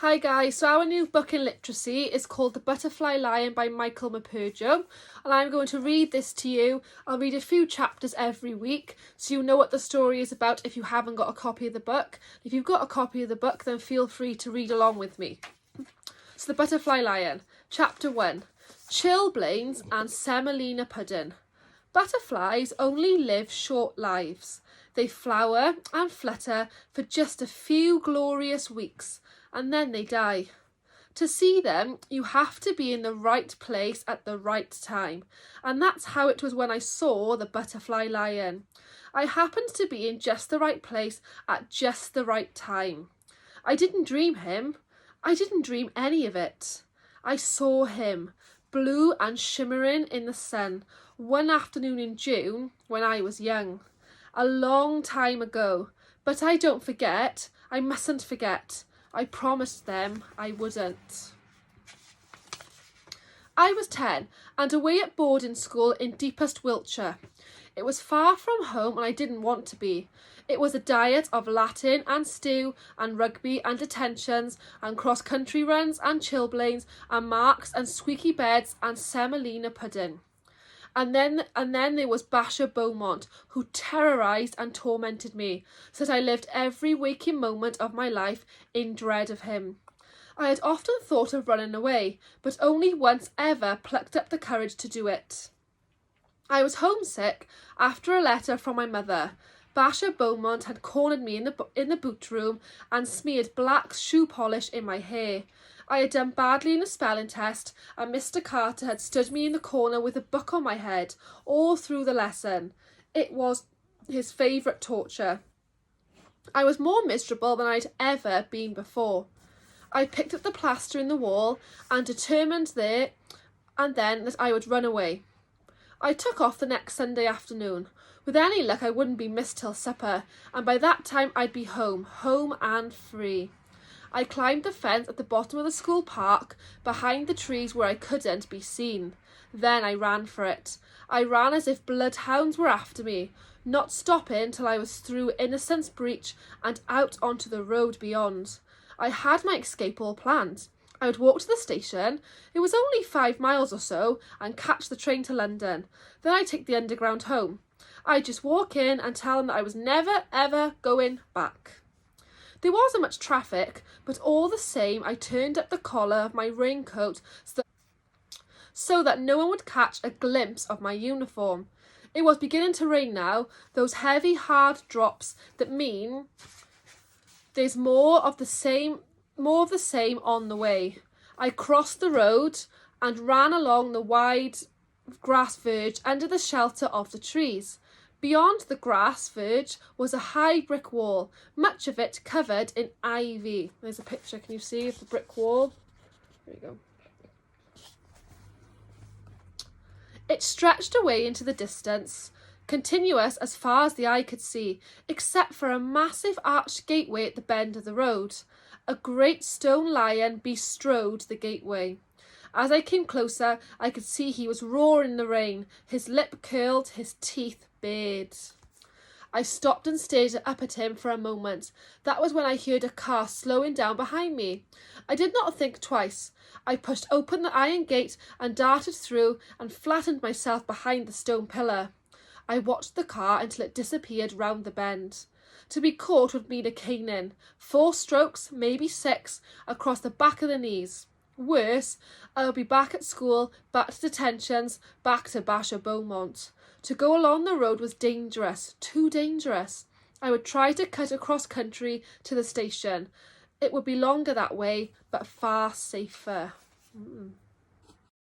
Hi guys, so our new book in literacy is called The Butterfly Lion by Morpurgo, and I'm going to read this to you. I'll read a few chapters every week so you know what the story is about if you haven't got a copy of the book. If you've got a copy of the book, then feel free to read along with me. So The Butterfly Lion, Chapter 1, Chilblains and Semolina Pudding. Butterflies only live short lives. They flower and flutter for just a few glorious weeks, and then they die. To see them, you have to be in the right place at the right time, and that's how it was when I saw the butterfly lion. I happened to be in just the right place at just the right time. I didn't dream him. I didn't dream any of it. I saw him, blue and shimmering in the sun, one afternoon in June when I was young. A long time ago, but I don't forget. I mustn't forget. I promised them I wouldn't. I was 10 and away at boarding school in deepest Wiltshire. It was far from home and I didn't want to be. It was a diet of Latin and stew and rugby and detentions and cross-country runs and chilblains and marks and squeaky beds and semolina pudding. And then there was Basher Beaumont, who terrorised and tormented me, so that I lived every waking moment of my life in dread of him. I had often thought of running away, but only once ever plucked up the courage to do it. I was homesick after a letter from my mother. Basher Beaumont had cornered me in the boot room and smeared black shoe polish in my hair. I had done badly in a spelling test, and Mr. Carter had stood me in the corner with a book on my head all through the lesson. It was his favourite torture. I was more miserable than I'd ever been before. I picked up the plaster in the wall and determined there and then that I would run away. I took off the next Sunday afternoon. With any luck, I wouldn't be missed till supper, and by that time I'd be home and free. I climbed the fence at the bottom of the school park, behind the trees where I couldn't be seen. Then I ran for it. I ran as if bloodhounds were after me, not stopping till I was through Innocent's Breach and out onto the road beyond. I had my escape all planned. I would walk to the station, it was only 5 miles or so, and catch the train to London. Then I'd take the underground home. I'd just walk in and tell them that I was never ever going back. There wasn't much traffic, but all the same I turned up the collar of my raincoat so that no one would catch a glimpse of my uniform. It was beginning to rain now, those heavy hard drops that mean there's more of the same on the way. I crossed the road and ran along the wide grass verge under the shelter of the trees. Beyond the grass verge was a high brick wall, much of it covered in ivy. There's a picture, can you see, of the brick wall? There you go. It stretched away into the distance, continuous as far as the eye could see, except for a massive arched gateway at the bend of the road. A great stone lion bestrode the gateway. As I came closer, I could see he was roaring in the rain, his lip curled, his teeth bared. I stopped and stared up at him for a moment. That was when I heard a car slowing down behind me. I did not think twice. I pushed open the iron gate and darted through and flattened myself behind the stone pillar. I watched the car until it disappeared round the bend. To be caught would mean a caning, 4 strokes, maybe 6, across the back of the knees. Worse, I would be back at school, back to detentions, back to Basher Beaumont. To go along the road was dangerous, too dangerous. I would try to cut across country to the station. It would be longer that way, but far safer.